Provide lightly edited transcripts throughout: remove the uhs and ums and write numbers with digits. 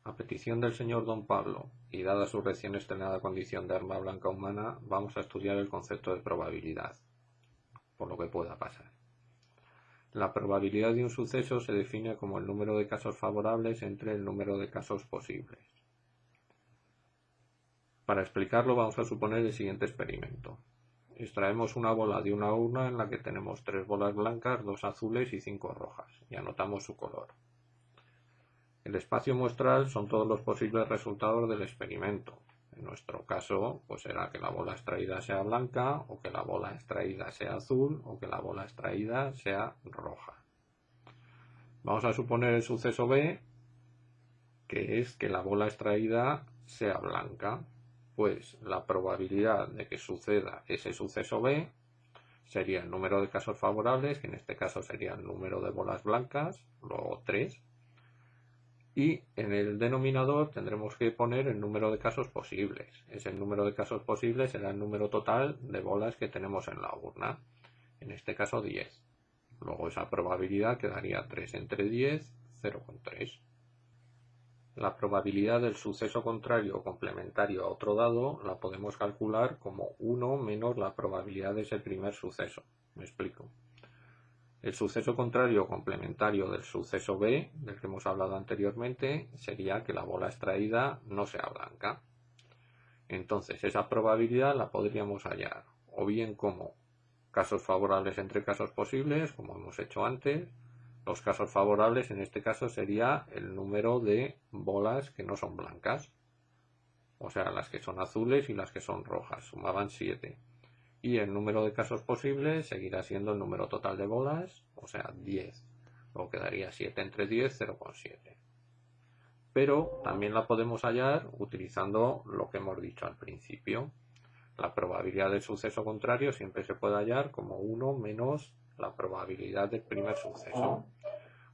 A petición del señor don Pablo, y dada su recién estrenada condición de arma blanca humana, vamos a estudiar el concepto de probabilidad, por lo que pueda pasar. La probabilidad de un suceso se define como el número de casos favorables entre el número de casos posibles. Para explicarlo vamos a suponer el siguiente experimento. Extraemos una bola de una urna en la que tenemos 3 bolas blancas, 2 azules y 5 rojas, y anotamos su color. El espacio muestral son todos los posibles resultados del experimento. En nuestro caso, pues será que la bola extraída sea blanca, o que la bola extraída sea azul, o que la bola extraída sea roja. Vamos a suponer el suceso B, que es que la bola extraída sea blanca. Pues la probabilidad de que suceda ese suceso B sería el número de casos favorables, que en este caso sería el número de bolas blancas, luego 3. Y en el denominador tendremos que poner el número de casos posibles. Ese número de casos posibles será el número total de bolas que tenemos en la urna. En este caso 10. Luego esa probabilidad quedaría 3 entre 10, 0,3. La probabilidad del suceso contrario o complementario a otro dado la podemos calcular como 1 menos la probabilidad de ese primer suceso. Me explico. El suceso contrario o complementario del suceso B, del que hemos hablado anteriormente, sería que la bola extraída no sea blanca. Entonces, esa probabilidad la podríamos hallar o bien como casos favorables entre casos posibles, como hemos hecho antes. Los casos favorables en este caso sería el número de bolas que no son blancas, o sea, las que son azules y las que son rojas, sumaban 7. Y el número de casos posibles seguirá siendo el número total de bolas, o sea, 10. Luego quedaría 7 entre 10, 0,7. Pero también la podemos hallar utilizando lo que hemos dicho al principio. La probabilidad del suceso contrario siempre se puede hallar como 1 menos la probabilidad del primer suceso.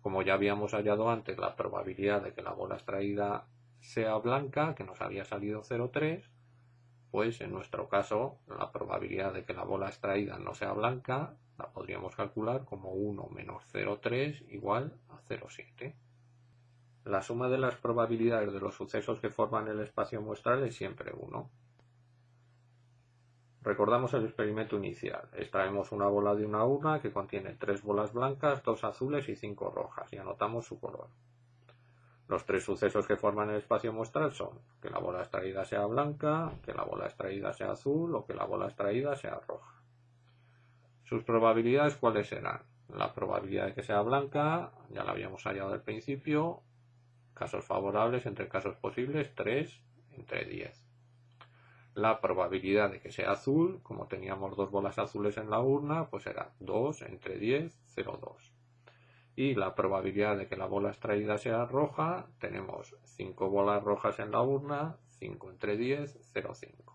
Como ya habíamos hallado antes la probabilidad de que la bola extraída sea blanca, que nos había salido 0,3, pues en nuestro caso la probabilidad de que la bola extraída no sea blanca la podríamos calcular como 1 menos 0,3 igual a 0,7. La suma de las probabilidades de los sucesos que forman el espacio muestral es siempre 1. Recordamos el experimento inicial. Extraemos una bola de una urna que contiene 3 bolas blancas, 2 azules y 5 rojas y anotamos su color. Los 3 sucesos que forman el espacio muestral son que la bola extraída sea blanca, que la bola extraída sea azul o que la bola extraída sea roja. ¿Sus probabilidades cuáles serán? La probabilidad de que sea blanca, ya la habíamos hallado al principio, casos favorables entre casos posibles, 3 entre 10. La probabilidad de que sea azul, como teníamos 2 bolas azules en la urna, pues era 2 entre 10, 0,2. Y la probabilidad de que la bola extraída sea roja, tenemos 5 bolas rojas en la urna, 5 entre 10, 0,5.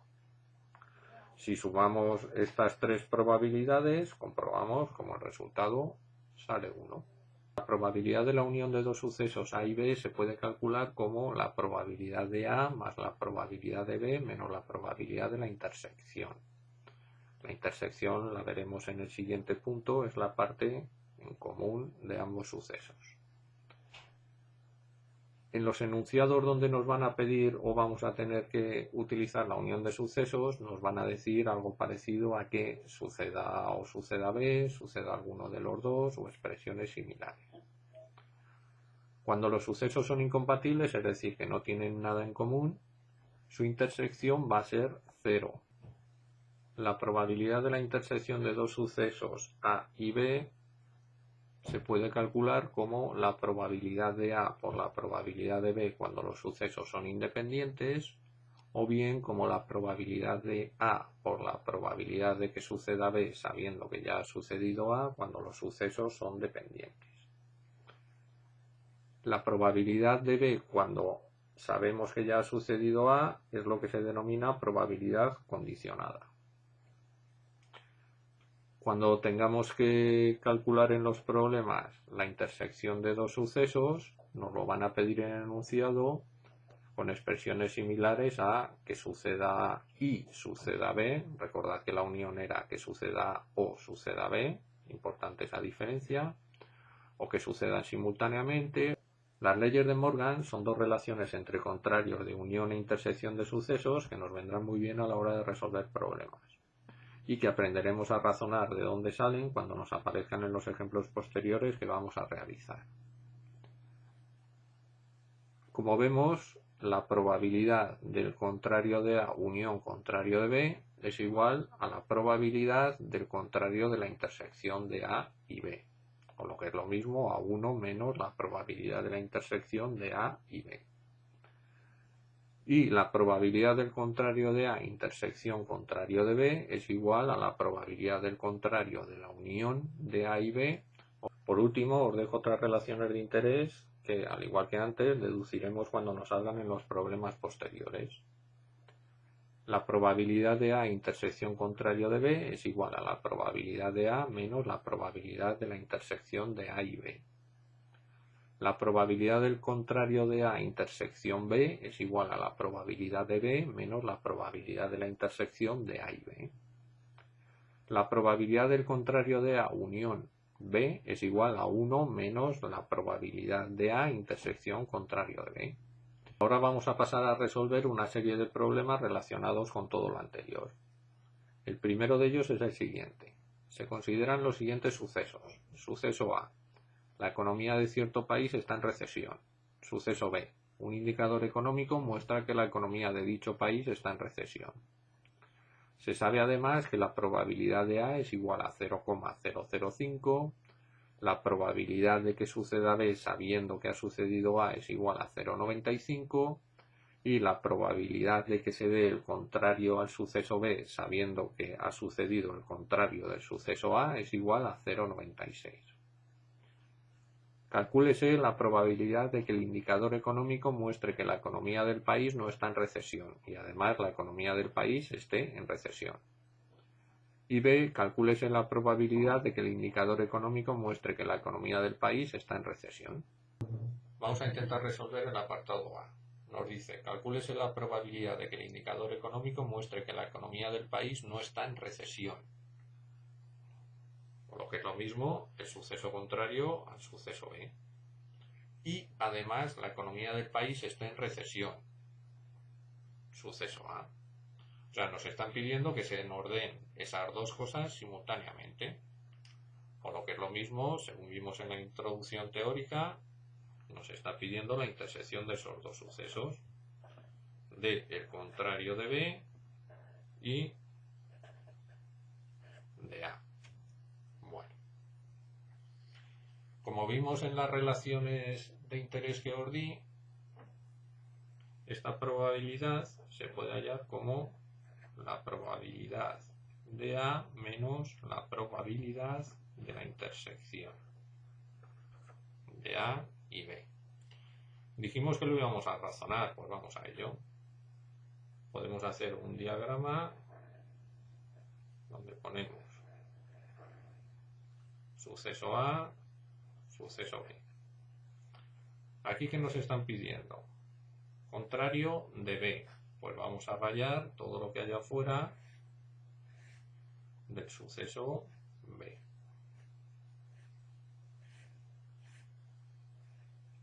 Si sumamos estas 3 probabilidades, comprobamos como el resultado sale 1. La probabilidad de la unión de dos sucesos A y B se puede calcular como la probabilidad de A más la probabilidad de B menos la probabilidad de la intersección. La intersección la veremos en el siguiente punto, es la parte en común de ambos sucesos. En los enunciados donde nos van a pedir o vamos a tener que utilizar la unión de sucesos, nos van a decir algo parecido a que suceda A o suceda B, suceda alguno de los dos o expresiones similares. Cuando los sucesos son incompatibles, es decir, que no tienen nada en común, su intersección va a ser 0. La probabilidad de la intersección de dos sucesos A y B se puede calcular como la probabilidad de A por la probabilidad de B cuando los sucesos son independientes, o bien como la probabilidad de A por la probabilidad de que suceda B sabiendo que ya ha sucedido A cuando los sucesos son dependientes. La probabilidad de B cuando sabemos que ya ha sucedido A es lo que se denomina probabilidad condicionada. Cuando tengamos que calcular en los problemas la intersección de dos sucesos, nos lo van a pedir en el enunciado con expresiones similares a que suceda A y suceda B. Recordad que la unión era que suceda A o suceda B, importante esa diferencia, o que sucedan simultáneamente, Las leyes de Morgan son dos relaciones entre contrarios de unión e intersección de sucesos que nos vendrán muy bien a la hora de resolver problemas y que aprenderemos a razonar de dónde salen cuando nos aparezcan en los ejemplos posteriores que vamos a realizar. Como vemos, la probabilidad del contrario de A unión contrario de B es igual a la probabilidad del contrario de la intersección de A y B, o lo que es lo mismo, A1 menos la probabilidad de la intersección de A y B. Y la probabilidad del contrario de A intersección contrario de B es igual a la probabilidad del contrario de la unión de A y B. Por último, os dejo otras relaciones de interés que, al igual que antes, deduciremos cuando nos salgan en los problemas posteriores. La probabilidad de A intersección contrario de B es igual a la probabilidad de A menos la probabilidad de la intersección de A y B. La probabilidad del contrario de A intersección B es igual a la probabilidad de B menos la probabilidad de la intersección de A y B. La probabilidad del contrario de A unión B es igual a 1 menos la probabilidad de A intersección contrario de B. Ahora vamos a pasar a resolver una serie de problemas relacionados con todo lo anterior. El primero de ellos es el siguiente. Se consideran los siguientes sucesos. Suceso A. La economía de cierto país está en recesión. Suceso B. Un indicador económico muestra que la economía de dicho país está en recesión. Se sabe además que la probabilidad de A es igual a 0,005, la probabilidad de que suceda B sabiendo que ha sucedido A es igual a 0,95 y la probabilidad de que se dé el contrario al suceso B sabiendo que ha sucedido el contrario del suceso A es igual a 0,96. Calcúlese la probabilidad de que el indicador económico muestre que la economía del país no está en recesión y además la economía del país esté en recesión. Y B, calcúlese la probabilidad de que el indicador económico muestre que la economía del país está en recesión. Vamos a intentar resolver el apartado A. Nos dice, calcúlese la probabilidad de que el indicador económico muestre que la economía del país no está en recesión. O lo que es lo mismo, el suceso contrario al suceso B. Y además la economía del país está en recesión. Suceso A. O sea, nos están pidiendo que se nos den esas dos cosas simultáneamente. O lo que es lo mismo, según vimos en la introducción teórica, nos está pidiendo la intersección de esos dos sucesos, de el contrario de B y de A. Bueno, como vimos en las relaciones de interés que os di, esta probabilidad se puede hallar como la probabilidad de A menos la probabilidad de la intersección de A y B. Dijimos que lo íbamos a razonar, pues vamos a ello. Podemos hacer un diagrama donde ponemos suceso A, suceso B. Aquí, ¿qué nos están pidiendo? Contrario de B. Pues vamos a rayar todo lo que haya fuera del suceso B.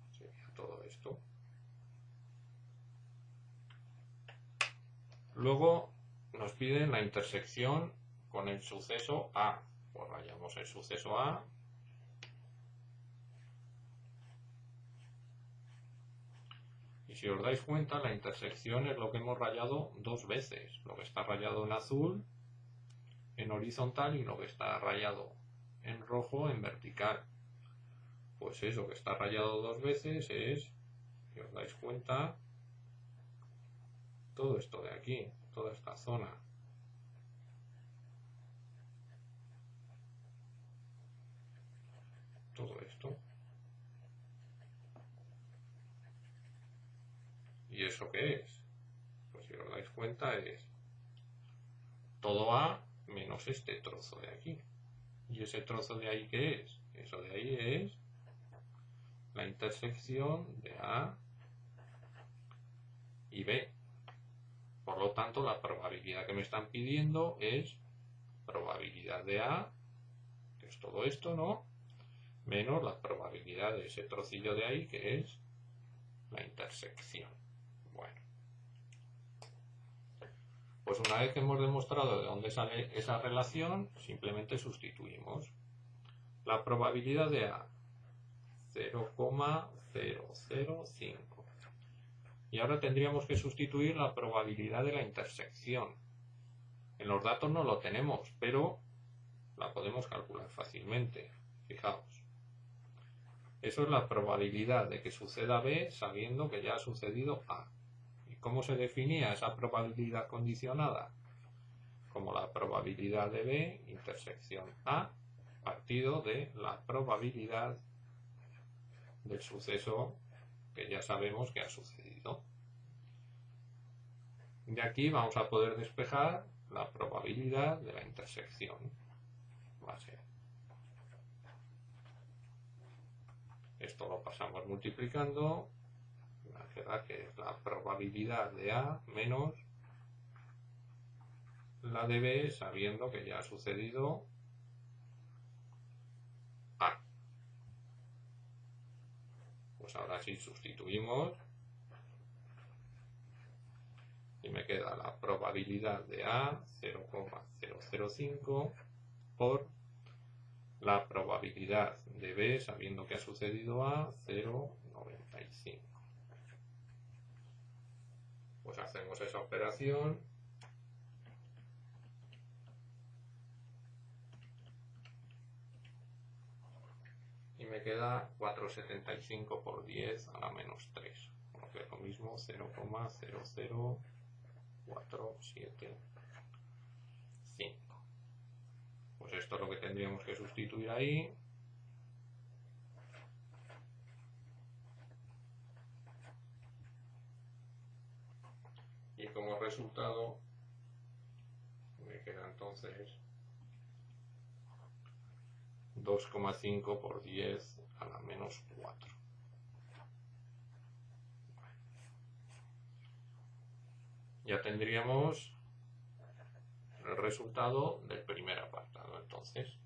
Sería todo esto. Luego nos piden la intersección con el suceso A. Pues rayamos el suceso A. Y si os dais cuenta, la intersección es lo que hemos rayado dos veces. Lo que está rayado en azul en horizontal y lo que está rayado en rojo en vertical. Pues eso que está rayado dos veces es, si os dais cuenta, todo esto de aquí, toda esta zona. Todo esto. ¿Y eso qué es? Pues si os dais cuenta es todo A menos este trozo de aquí. ¿Y ese trozo de ahí qué es? Eso de ahí es la intersección de A y B. Por lo tanto, la probabilidad que me están pidiendo es probabilidad de A, que es todo esto, ¿no? Menos la probabilidad de ese trocillo de ahí, que es la intersección. Bueno, pues una vez que hemos demostrado de dónde sale esa relación, simplemente sustituimos la probabilidad de A 0,005 y ahora tendríamos que sustituir la probabilidad de la intersección. En los datos no lo tenemos, pero la podemos calcular fácilmente. Fijaos, eso es la probabilidad de que suceda B sabiendo que ya ha sucedido A. ¿Y cómo se definía esa probabilidad condicionada? Como la probabilidad de B intersección A partido de la probabilidad del suceso que ya sabemos que ha sucedido. De aquí vamos a poder despejar la probabilidad de la intersección. Va a ser. Esto lo pasamos multiplicando. Va a quedar que es la probabilidad de A menos la de B sabiendo que ya ha sucedido A. Pues ahora sí sustituimos y me queda la probabilidad de A 0,005 por la probabilidad de B sabiendo que ha sucedido A 0,95. Pues hacemos esa operación y me queda 475 por 10 a la menos 3, que es lo mismo 0,00475. Pues esto es lo que tendríamos que sustituir ahí. Y como resultado me queda entonces 2,5 por 10 a la menos 4. Ya tendríamos el resultado del primer apartado. Entonces,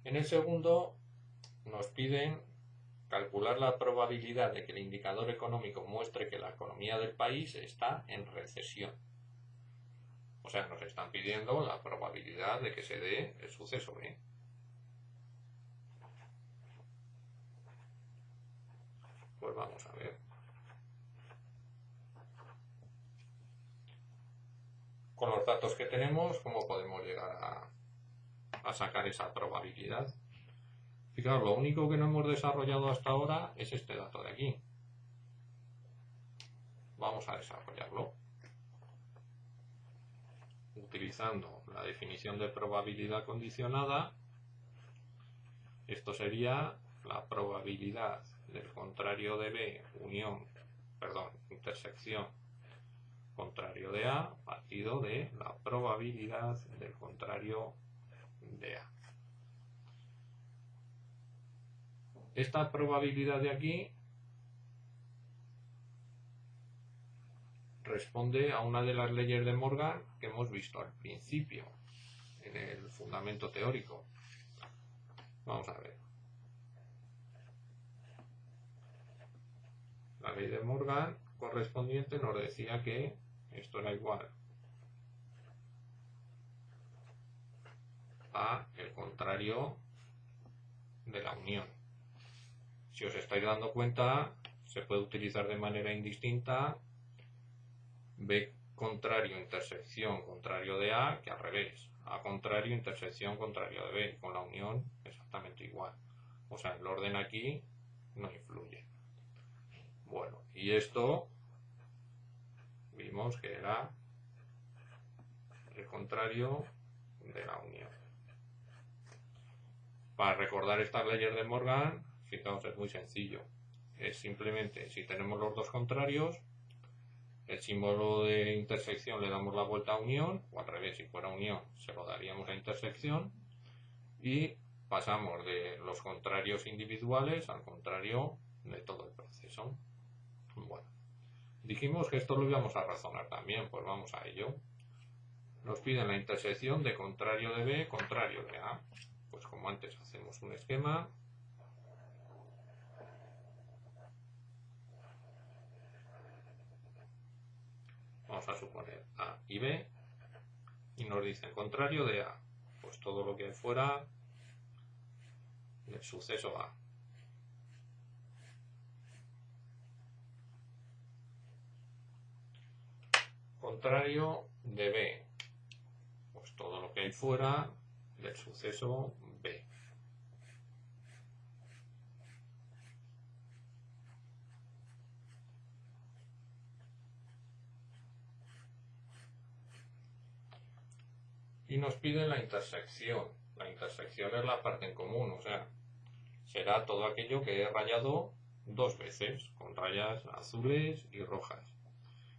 en el segundo nos piden calcular la probabilidad de que el indicador económico muestre que la economía del país está en recesión. O sea, nos están pidiendo la probabilidad de que se dé el suceso B. Pues vamos a ver. Con los datos que tenemos, ¿cómo podemos llegar a sacar esa probabilidad? Fijaos, lo único que no hemos desarrollado hasta ahora es este dato de aquí. Vamos a desarrollarlo. Utilizando la definición de probabilidad condicionada, esto sería la probabilidad del contrario de B intersección contrario de A partido de la probabilidad del contrario de A. Esta probabilidad de aquí responde a una de las leyes de Morgan que hemos visto al principio en el fundamento teórico. Vamos a ver. La ley de Morgan correspondiente nos decía que esto era igual a el contrario de la unión. Si os estáis dando cuenta, se puede utilizar de manera indistinta B contrario intersección contrario de A que al revés. A contrario intersección contrario de B. Con la unión exactamente igual. O sea, el orden aquí no influye. Bueno, y esto vimos que era el contrario de la unión. Para recordar estas leyes de Morgan, fijaos, es muy sencillo. Es simplemente, si tenemos los dos contrarios, el símbolo de intersección le damos la vuelta a unión, o al revés, si fuera unión, se lo daríamos a intersección, y pasamos de los contrarios individuales al contrario de todo el proceso. Bueno, dijimos que esto lo íbamos a razonar también, pues vamos a ello. Nos piden la intersección de contrario de B, contrario de A. Pues como antes hacemos un esquema. vamos a suponer A y B, y nos dice el contrario de A, pues todo lo que hay fuera del suceso A. Contrario de B, pues todo lo que hay fuera del suceso B. Y nos pide la intersección. La intersección es la parte en común, o sea, será todo aquello que he rayado dos veces, con rayas azules y rojas.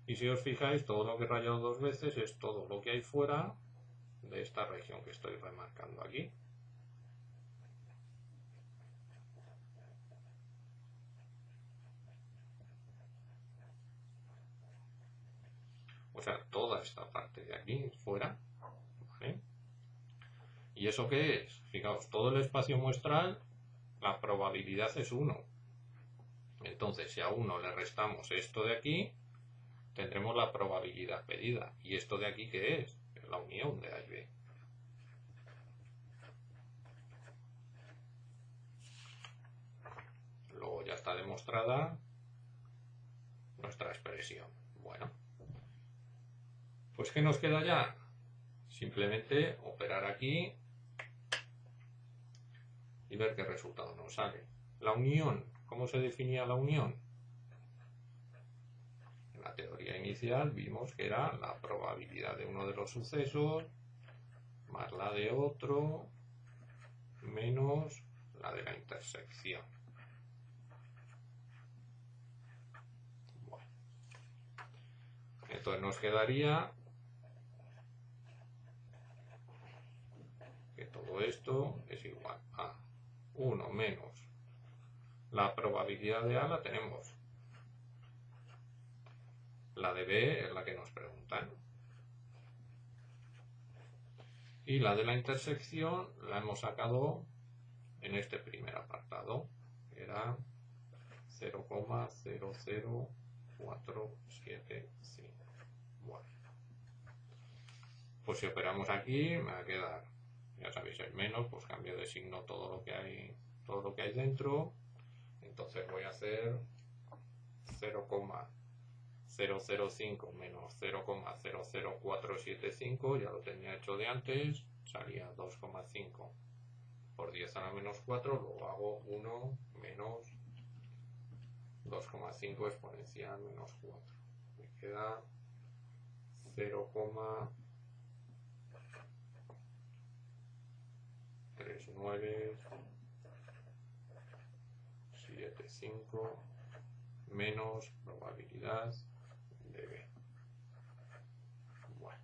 Y si os fijáis, todo lo que he rayado dos veces es todo lo que hay fuera de esta región que estoy remarcando aquí. O sea, toda esta parte de aquí fuera, ¿vale? ¿Y eso qué es? Fijaos, todo el espacio muestral, la probabilidad es 1. Entonces, si a 1 le restamos esto de aquí, tendremos la probabilidad pedida. ¿Y esto de aquí qué es? Es la unión de A y B. Luego ya está demostrada nuestra expresión. Bueno, pues ¿qué nos queda ya? Simplemente operar aquí y ver qué resultado nos sale. La unión, ¿cómo se definía la unión? En la teoría inicial vimos que era la probabilidad de uno de los sucesos más la de otro menos la de la intersección. Bueno, entonces nos quedaría que todo esto es igual a 1 menos la probabilidad de A la tenemos. La de B es la que nos preguntan. Y la de la intersección la hemos sacado en este primer apartado. Era 0,00475. Bueno. Pues si operamos aquí me va a quedar, ya sabéis, el menos, pues cambio de signo todo lo que hay dentro. Entonces voy a hacer 0,005 menos 0,00475, ya lo tenía hecho de antes, salía 2,5 por 10 a la menos 4, luego hago 1 menos 2,5 exponencial menos 4. Me queda 0,3975 menos probabilidad de B. Bueno,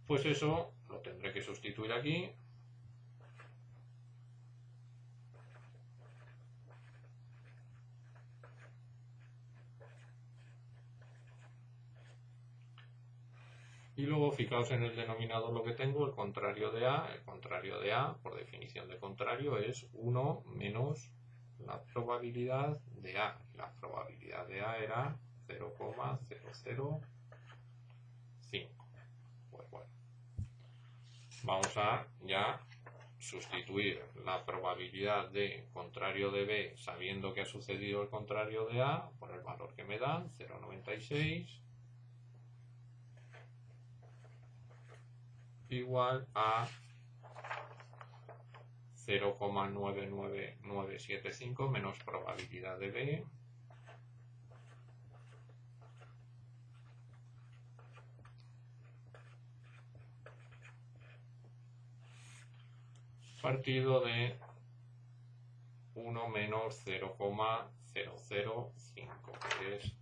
pues eso lo tendré que sustituir aquí. Y luego fijaos en el denominador lo que tengo, el contrario de A. El contrario de A, por definición de contrario, es 1 menos la probabilidad de A. La probabilidad de A era 0,005. Pues bueno, vamos a ya sustituir la probabilidad de contrario de B sabiendo que ha sucedido el contrario de A por el valor que me dan, 0,96. Igual a 0,99975 menos probabilidad de B partido de 1 menos 0,005, que es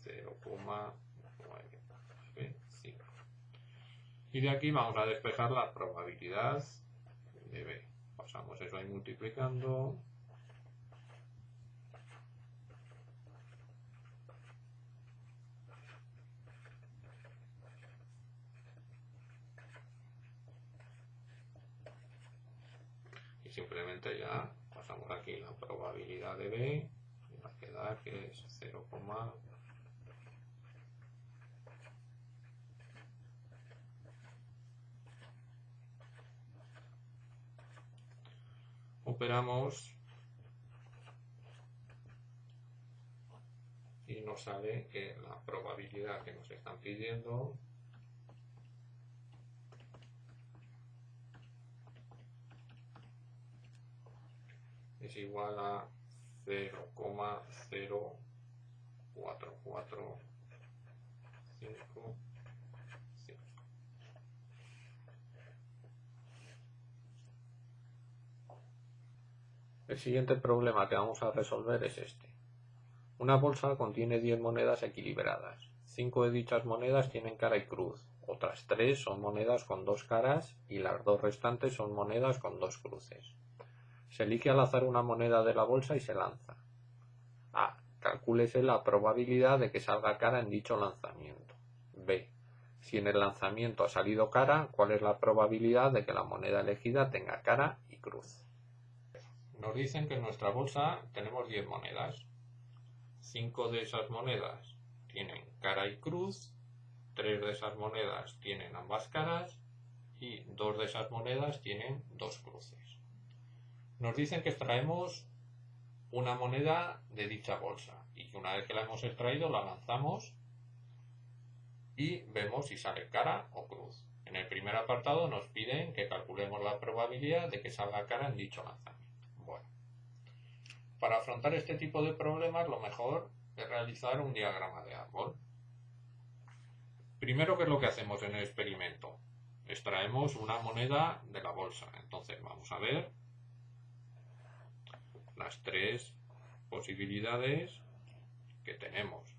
0,995. Y de aquí vamos a despejar la probabilidad de B. Pasamos eso ahí multiplicando. Y simplemente ya pasamos aquí la probabilidad de B y va a quedar que es 0,995. operamos y nos sale que la probabilidad que nos están pidiendo es igual a 0,0445. El siguiente problema que vamos a resolver es este. Una bolsa contiene 10 monedas equilibradas. 5 de dichas monedas tienen cara y cruz. Otras 3 son monedas con 2 caras y las 2 restantes son monedas con 2 cruces. Se elige al azar una moneda de la bolsa y se lanza. A. Calcúlese la probabilidad de que salga cara en dicho lanzamiento. B. Si en el lanzamiento ha salido cara, ¿cuál es la probabilidad de que la moneda elegida tenga cara y cruz? Nos dicen que en nuestra bolsa tenemos 10 monedas. 5 de esas monedas tienen cara y cruz, 3 de esas monedas tienen ambas caras y 2 de esas monedas tienen 2 cruces. Nos dicen que extraemos una moneda de dicha bolsa y que una vez que la hemos extraído la lanzamos y vemos si sale cara o cruz. En el primer apartado nos piden que calculemos la probabilidad de que salga cara en dicho lanzamiento. Bueno, para afrontar este tipo de problemas lo mejor es realizar un diagrama de árbol. Primero, ¿qué es lo que hacemos en el experimento? Extraemos una moneda de la bolsa. Entonces vamos a ver las 3 posibilidades que tenemos.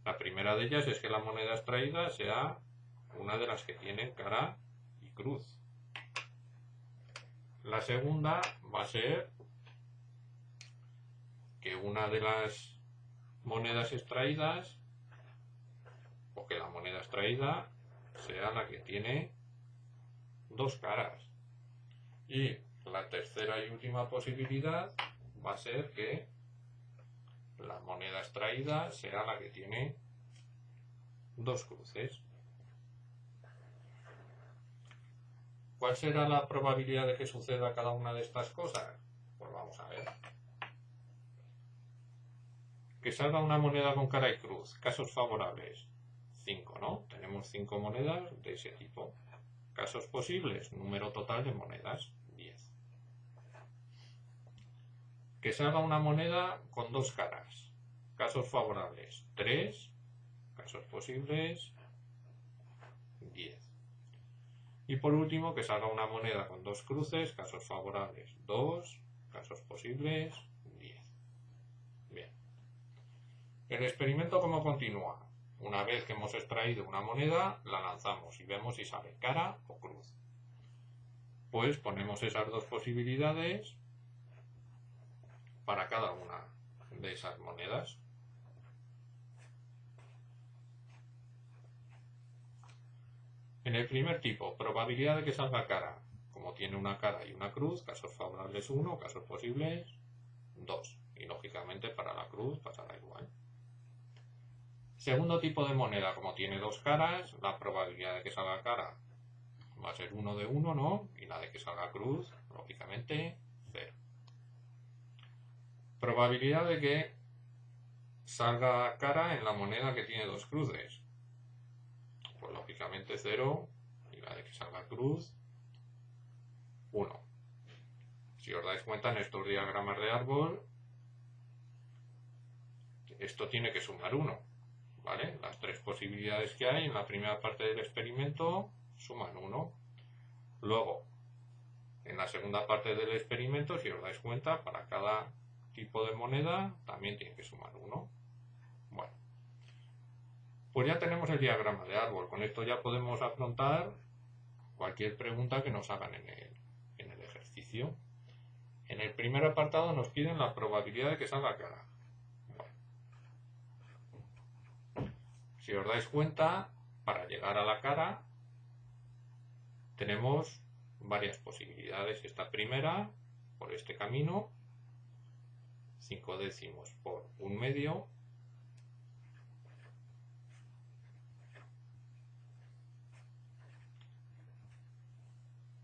La primera de ellas es que la moneda extraída sea una de las que tienen cara y cruz. La segunda va a ser que una de las monedas extraídas o que la moneda extraída sea la que tiene 2 caras. Y la tercera y última posibilidad va a ser que la moneda extraída sea la que tiene 2 cruces. ¿Cuál será la probabilidad de que suceda cada una de estas cosas? Pues vamos a ver. Que salga una moneda con cara y cruz. Casos favorables. 5, ¿no? Tenemos 5 monedas de ese tipo. Casos posibles. Número total de monedas. 10. Que salga una moneda con 2 caras. Casos favorables. 3. Casos posibles. 10. Y por último, que salga una moneda con 2 cruces, casos favorables 2, casos posibles 10. Bien. El experimento, ¿cómo continúa? Una vez que hemos extraído una moneda, la lanzamos y vemos si sale cara o cruz. Pues ponemos esas 2 posibilidades para cada una de esas monedas. En el primer tipo, probabilidad de que salga cara. Como tiene una cara y una cruz, casos favorables 1, casos posibles 2. Y lógicamente para la cruz pasará igual. Segundo tipo de moneda, como tiene 2 caras, la probabilidad de que salga cara va a ser 1 de 1, ¿no? Y la de que salga cruz, lógicamente 0. Probabilidad de que salga cara en la moneda que tiene 2 cruces. Pues lógicamente 0, y la de que salga cruz 1. Si os dais cuenta en estos diagramas de árbol, esto tiene que sumar 1, ¿vale? Las 3 posibilidades que hay en la primera parte del experimento suman 1. Luego, en la segunda parte del experimento, si os dais cuenta, para cada tipo de moneda también tiene que sumar 1. Bueno. Pues ya tenemos el diagrama de árbol. Con esto ya podemos afrontar cualquier pregunta que nos hagan en el ejercicio. En el primer apartado nos piden la probabilidad de que salga cara. Bueno. Si os dais cuenta, para llegar a la cara tenemos varias posibilidades. Esta primera, por este camino, 5 décimos por 1 medio.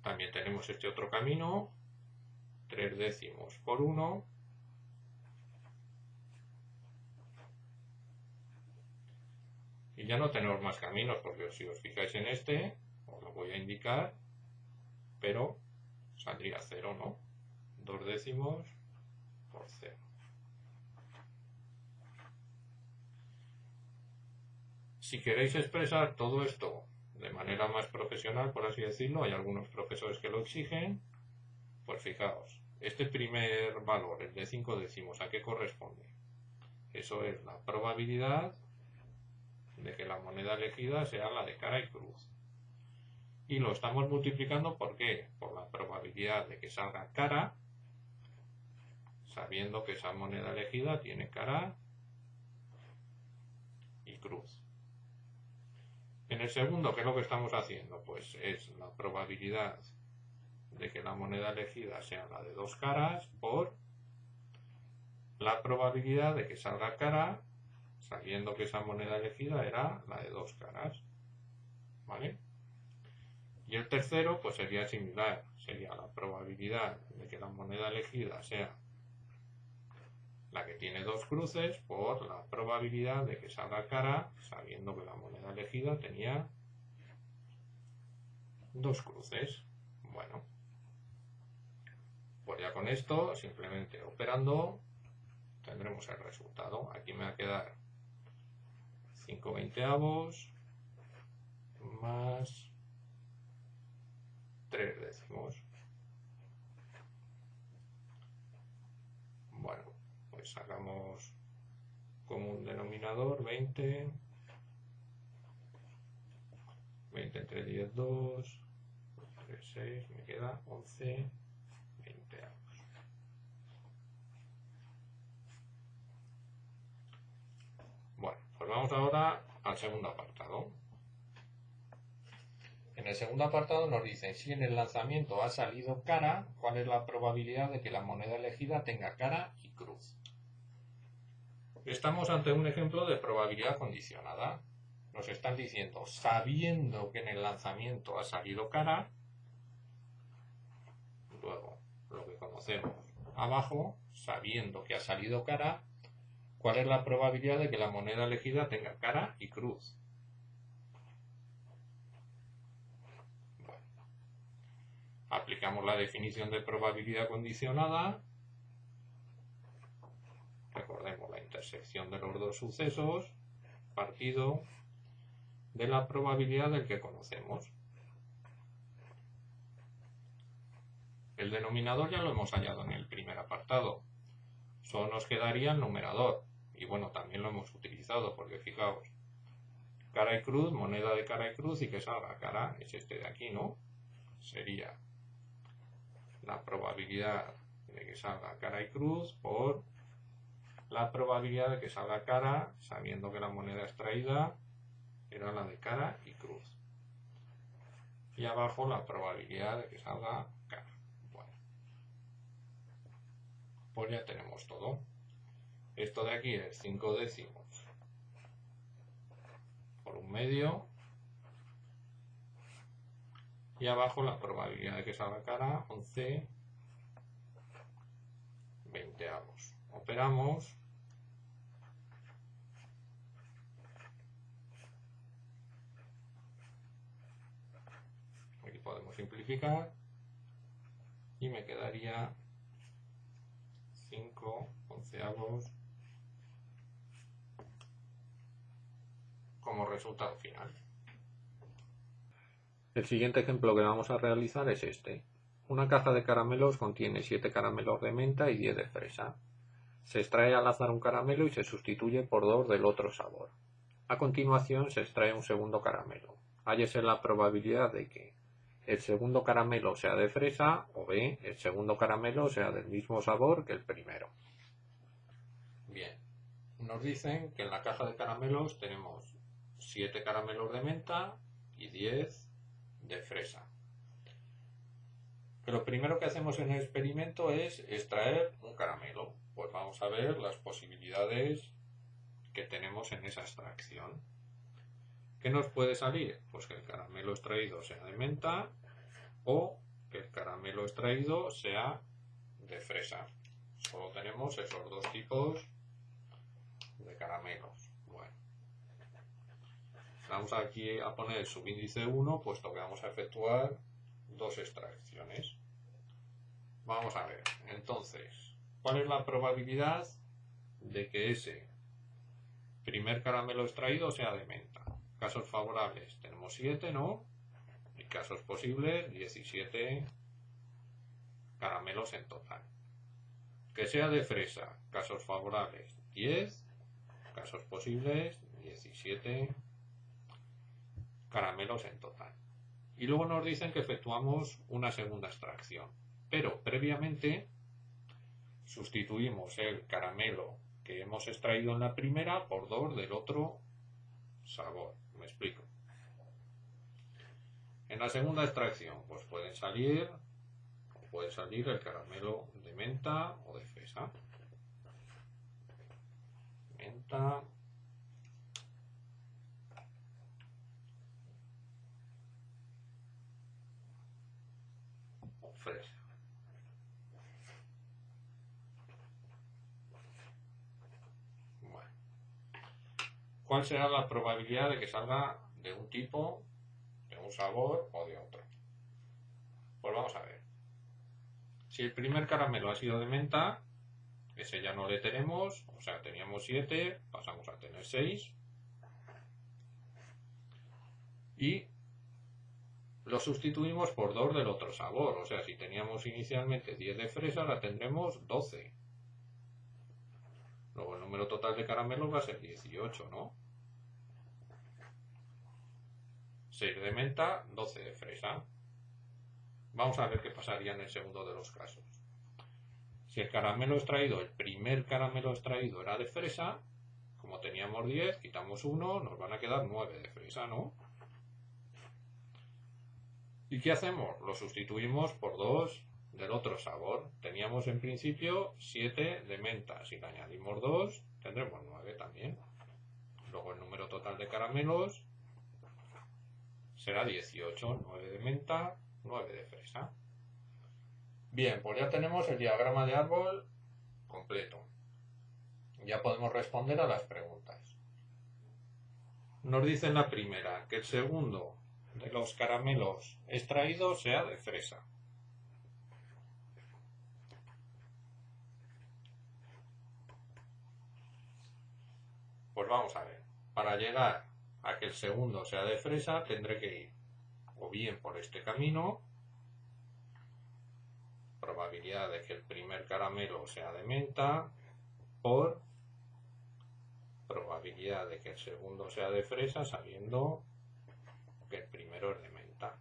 También tenemos este otro camino, 3 décimos por 1. Y ya no tenemos más caminos, porque si os fijáis en este, os lo voy a indicar, pero saldría 0, ¿no? 2 décimos por 0. Si queréis expresar todo esto de manera más profesional, por así decirlo, hay algunos profesores que lo exigen, pues fijaos, este primer valor, el de 5 décimos, ¿a qué corresponde? Eso es la probabilidad de que la moneda elegida sea la de cara y cruz. Y lo estamos multiplicando, ¿por qué? Por la probabilidad de que salga cara, sabiendo que esa moneda elegida tiene cara y cruz. En el segundo, ¿qué es lo que estamos haciendo? Pues es la probabilidad de que la moneda elegida sea la de 2 caras por la probabilidad de que salga cara, sabiendo que esa moneda elegida era la de 2 caras. ¿Vale? Y el tercero, pues sería similar, sería la probabilidad de que la moneda elegida sea la que tiene 2 cruces por la probabilidad de que salga cara, sabiendo que la moneda elegida tenía 2 cruces. Bueno, pues ya con esto, simplemente operando, tendremos el resultado. Aquí me va a quedar 5 veinteavos más 3 décimos. Bueno, pues sacamos como un denominador 20 entre 10, 2, 3, 6, me queda 11 veinteavos. Bueno, pues vamos ahora al segundo apartado. En el segundo apartado nos dicen si en el lanzamiento ha salido cara, cuál es la probabilidad de que la moneda elegida tenga cara y cruz. Estamos ante un ejemplo de probabilidad condicionada. Nos están diciendo, sabiendo que en el lanzamiento ha salido cara, luego lo que conocemos abajo, sabiendo que ha salido cara, ¿cuál es la probabilidad de que la moneda elegida tenga cara y cruz? Bueno, aplicamos la definición de probabilidad condicionada. Recordemos la intersección de los dos sucesos, partido de la probabilidad del que conocemos. El denominador ya lo hemos hallado en el primer apartado. Solo nos quedaría el numerador. Y bueno, también lo hemos utilizado porque fijaos, cara y cruz, moneda de cara y cruz, y que salga cara es este de aquí, ¿no? Sería la probabilidad de que salga cara y cruz por la probabilidad de que salga cara, sabiendo que la moneda extraída era la de cara y cruz. Y abajo la probabilidad de que salga cara. Bueno, pues ya tenemos todo. Esto de aquí es 5 décimos por 1/2. Y abajo la probabilidad de que salga cara, 11 veinteavos. Operamos. Aquí podemos simplificar. Y me quedaría 5 onceavos como resultado final. El siguiente ejemplo que vamos a realizar es este. Una caja de caramelos contiene 7 caramelos de menta y 10 de fresa. Se extrae al azar un caramelo y se sustituye por 2 del otro sabor. A continuación se extrae un segundo caramelo. Hállese la probabilidad de que el segundo caramelo sea de fresa o B, el segundo caramelo sea del mismo sabor que el primero. Bien, nos dicen que en la caja de caramelos tenemos 7 caramelos de menta y 10 de fresa. Que lo primero que hacemos en el experimento es extraer un caramelo. Pues vamos a ver las posibilidades que tenemos en esa extracción. ¿Qué nos puede salir? Pues que el caramelo extraído sea de menta o que el caramelo extraído sea de fresa. Solo tenemos esos dos tipos de caramelos. Bueno, vamos aquí a poner el subíndice 1, puesto que vamos a efectuar dos extracciones. Vamos a ver, entonces, ¿cuál es la probabilidad de que ese primer caramelo extraído sea de menta? Casos favorables tenemos 7, ¿no? Y casos posibles 17 caramelos en total. Que sea de fresa, casos favorables 10, casos posibles 17 caramelos en total. Y luego nos dicen que efectuamos una segunda extracción, pero previamente sustituimos el caramelo que hemos extraído en la primera por 2 del otro sabor. Me explico. En la segunda extracción pues puede salir el caramelo de menta o de fresa. Menta o fresa. Bueno. ¿Cuál será la probabilidad de que salga de un tipo, de un sabor o de otro? Pues vamos a ver. Si el primer caramelo ha sido de menta, ese ya no le tenemos, o sea, teníamos 7, pasamos a tener 6. Y lo sustituimos por 2 del otro sabor, o sea, si teníamos inicialmente 10 de fresa, ahora tendremos 12. Luego el número total de caramelos va a ser 18, ¿no? 6 de menta, 12 de fresa. Vamos a ver qué pasaría en el segundo de los casos. Si el caramelo extraído, el primer caramelo extraído era de fresa, como teníamos 10, quitamos 1, nos van a quedar 9 de fresa, ¿no? ¿Y qué hacemos? Lo sustituimos por 2 del otro sabor. Teníamos en principio 7 de menta. Si le añadimos 2, tendremos 9 también. Luego el número total de caramelos será 18. 9 de menta, 9 de fresa. Bien, pues ya tenemos el diagrama de árbol completo. Ya podemos responder a las preguntas. Nos dice en la primera que el segundo de los caramelos extraídos sea de fresa. Pues vamos a ver. Para llegar a que el segundo sea de fresa, tendré que ir o bien por este camino, probabilidad de que el primer caramelo sea de menta, por probabilidad de que el segundo sea de fresa, sabiendo que el primero es de menta.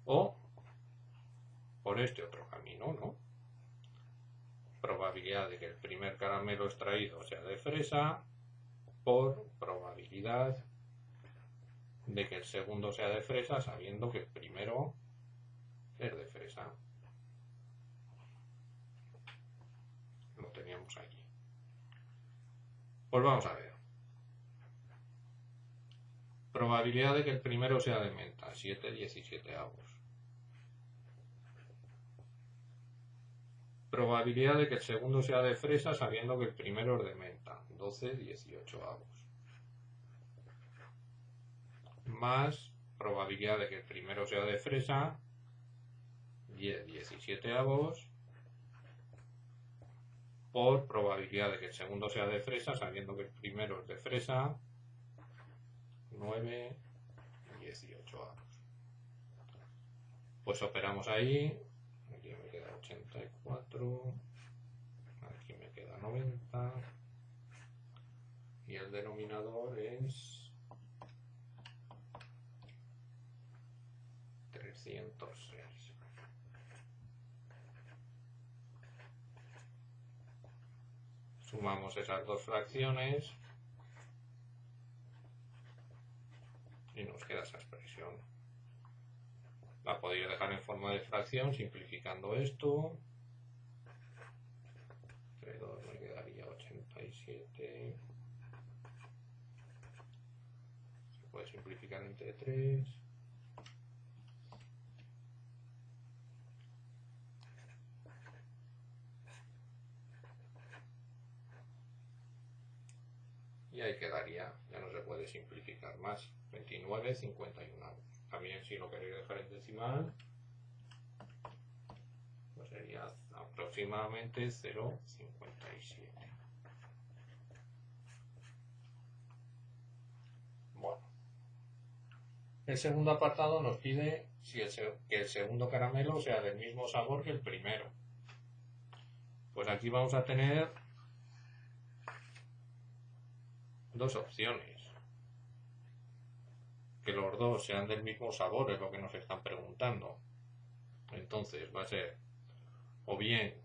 O por este otro camino, ¿no? Probabilidad de que el primer caramelo extraído sea de fresa, por probabilidad de que el segundo sea de fresa, sabiendo que el primero es de fresa. Lo teníamos aquí. Pues vamos a ver. Probabilidad de que el primero sea de menta, 7/17. Probabilidad de que el segundo sea de fresa, sabiendo que el primero es de menta, 12/18. Más probabilidad de que el primero sea de fresa, 10/17, por probabilidad de que el segundo sea de fresa, sabiendo que el primero es de fresa, 9/18. Pues operamos ahí, aquí me queda 84, aquí me queda 90, y el denominador es 306. Sumamos esas dos fracciones y nos queda esa expresión. La podría dejar en forma de fracción simplificando esto. Entre 2 me quedaría 87. Se puede simplificar entre 3. Y ahí quedaría, ya no se puede simplificar más. 29,51. También si lo queréis dejar en decimal, pues sería aproximadamente 0,57. Bueno, el segundo apartado nos pide que el segundo caramelo sea del mismo sabor que el primero. Pues aquí vamos a tener dos opciones. Que los dos sean del mismo sabor es lo que nos están preguntando. Entonces va a ser o bien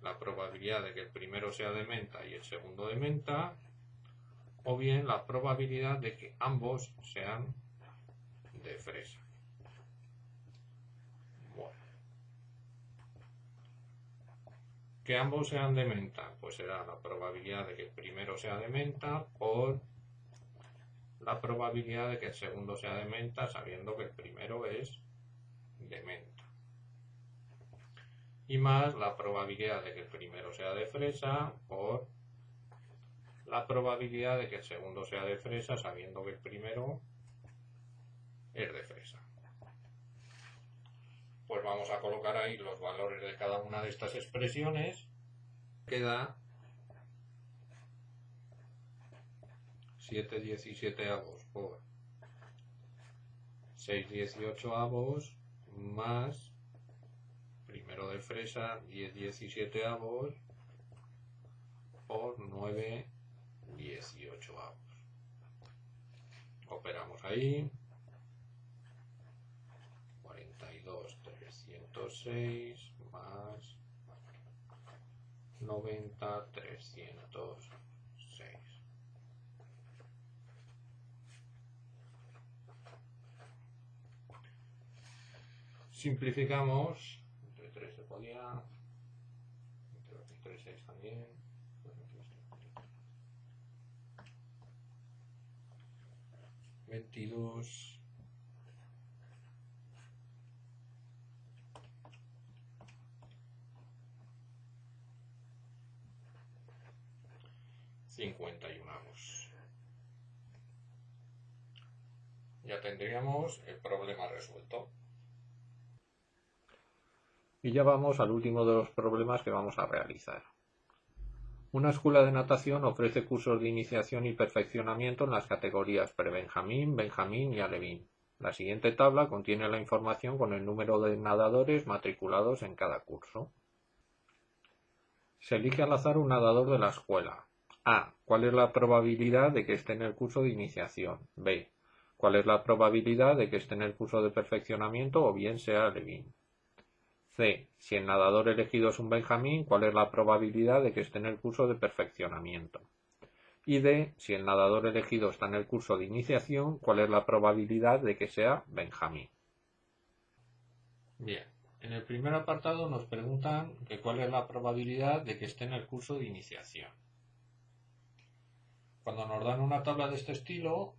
la probabilidad de que el primero sea de menta y el segundo de menta, o bien la probabilidad de que ambos sean de fresa. Bueno. Que ambos sean de menta, pues será la probabilidad de que el primero sea de menta por la probabilidad de que el segundo sea de menta, sabiendo que el primero es de menta. Y más la probabilidad de que el primero sea de fresa por la probabilidad de que el segundo sea de fresa, sabiendo que el primero es de fresa. Pues vamos a colocar ahí los valores de cada una de estas expresiones. Queda 7/17 por 6/18 más primero de fresa 10/17 por 9/18. Operamos ahí. 42,306 más 90,306. Simplificamos. Entre 3 se podía. Entre 6 también. 22. 51. Ya tendríamos el problema resuelto. Y ya vamos al último de los problemas que vamos a realizar. Una escuela de natación ofrece cursos de iniciación y perfeccionamiento en las categorías pre-Benjamín, Benjamín y Alevín. La siguiente tabla contiene la información con el número de nadadores matriculados en cada curso. Se elige al azar un nadador de la escuela. A. ¿Cuál es la probabilidad de que esté en el curso de iniciación? B. ¿Cuál es la probabilidad de que esté en el curso de perfeccionamiento o bien sea Alevín? C. Si el nadador elegido es un Benjamín, ¿cuál es la probabilidad de que esté en el curso de perfeccionamiento? Y D. Si el nadador elegido está en el curso de iniciación, ¿cuál es la probabilidad de que sea Benjamín? Bien, en el primer apartado nos preguntan que cuál es la probabilidad de que esté en el curso de iniciación. Cuando nos dan una tabla de este estilo,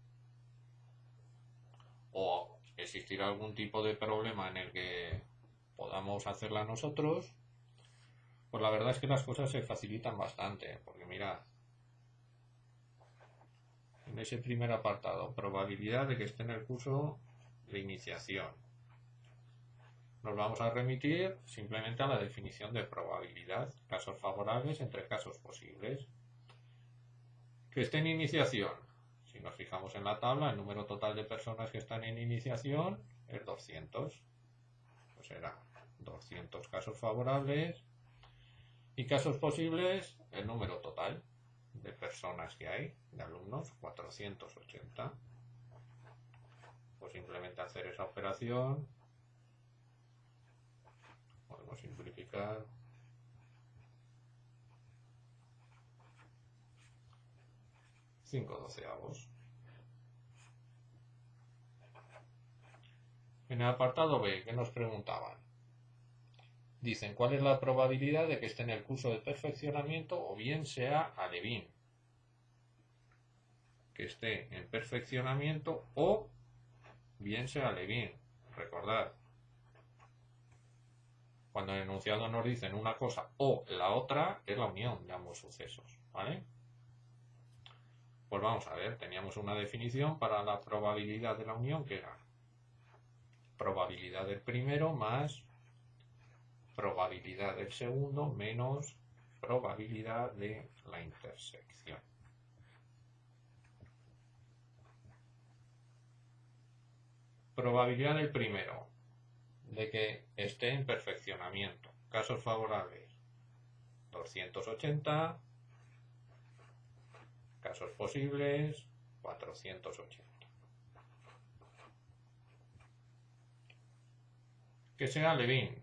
o existirá algún tipo de problema en el que podamos hacerla nosotros, pues la verdad es que las cosas se facilitan bastante, porque mirad, en ese primer apartado, probabilidad de que esté en el curso de iniciación, nos vamos a remitir simplemente a la definición de probabilidad, casos favorables entre casos posibles. Que esté en iniciación, si nos fijamos en la tabla, el número total de personas que están en iniciación es 200, pues será 200 casos favorables, y casos posibles, el número total de personas que hay, de alumnos, 480. Pues simplemente hacer esa operación, podemos simplificar. Cinco doceavos. En el apartado B, ¿qué nos preguntaban? Dicen, ¿cuál es la probabilidad de que esté en el curso de perfeccionamiento o bien sea Alevín? Que esté en perfeccionamiento o bien sea Alevín. Recordad, cuando en el enunciado nos dicen una cosa o la otra, es la unión de ambos sucesos, ¿vale? pues vamos a ver, teníamos una definición para la probabilidad de la unión que era probabilidad del primero más probabilidad del segundo menos probabilidad de la intersección. Probabilidad del primero, de que esté en perfeccionamiento. Casos favorables, 280. Casos posibles, 480. Que sea alevín.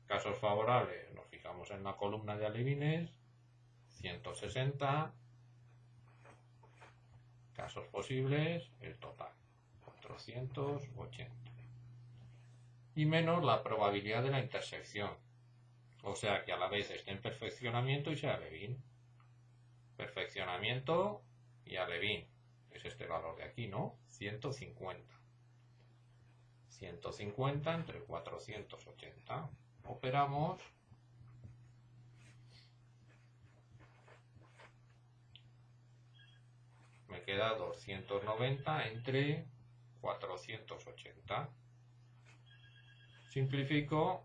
Casos favorables, nos fijamos en la columna de alevines, 160. Casos posibles, el total, 480. Y menos la probabilidad de la intersección. O sea que a la vez esté en perfeccionamiento y sea alevín. Perfeccionamiento y alevín. Es este valor de aquí, ¿no? 150. 150 entre 480. Operamos. Me queda 290 entre 480. Simplifico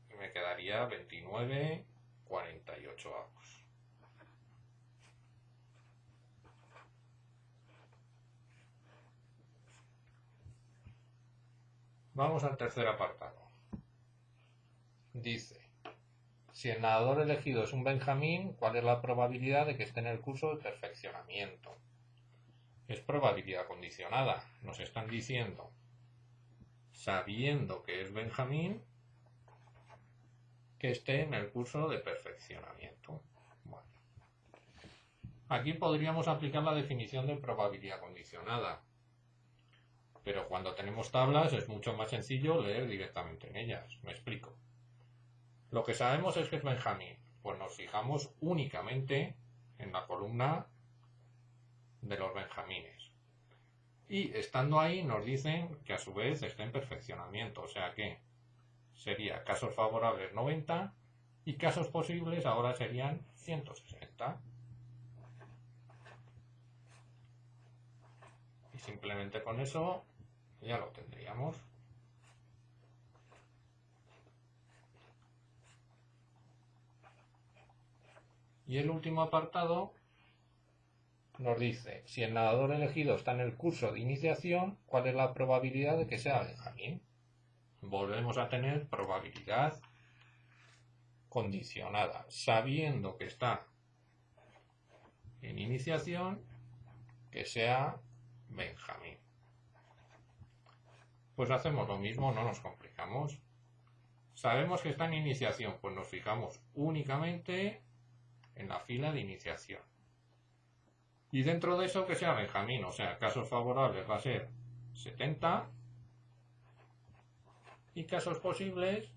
y me quedaría 29,48 avos. Vamos al tercer apartado. Dice, si el nadador elegido es un Benjamín, ¿cuál es la probabilidad de que esté en el curso de perfeccionamiento? Es probabilidad condicionada. Nos están diciendo, sabiendo que es Benjamín, que esté en el curso de perfeccionamiento. Bueno. Aquí podríamos aplicar la definición de probabilidad condicionada. Pero cuando tenemos tablas es mucho más sencillo leer directamente en ellas. Me explico. Lo que sabemos es que es Benjamín. Pues nos fijamos únicamente en la columna de los benjamines. Y estando ahí nos dicen que a su vez está en perfeccionamiento. O sea que sería casos favorables 90 y casos posibles ahora serían 160. Y simplemente con eso ya lo tendríamos. Y el último apartado nos dice, si el nadador elegido está en el curso de iniciación, ¿cuál es la probabilidad de que sea Benjamín? Volvemos a tener probabilidad condicionada, sabiendo que está en iniciación, que sea Benjamín. Pues hacemos lo mismo, no nos complicamos. Sabemos que está en iniciación, pues nos fijamos únicamente en la fila de iniciación. Y dentro de eso que sea Benjamín, o sea, casos favorables va a ser 70 y casos posibles,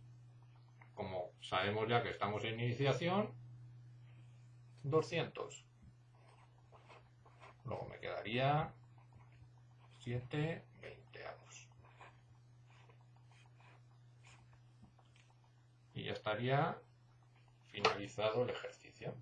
como sabemos ya que estamos en iniciación, 200. Luego me quedaría 7 veinteavos. Y ya estaría finalizado el ejercicio.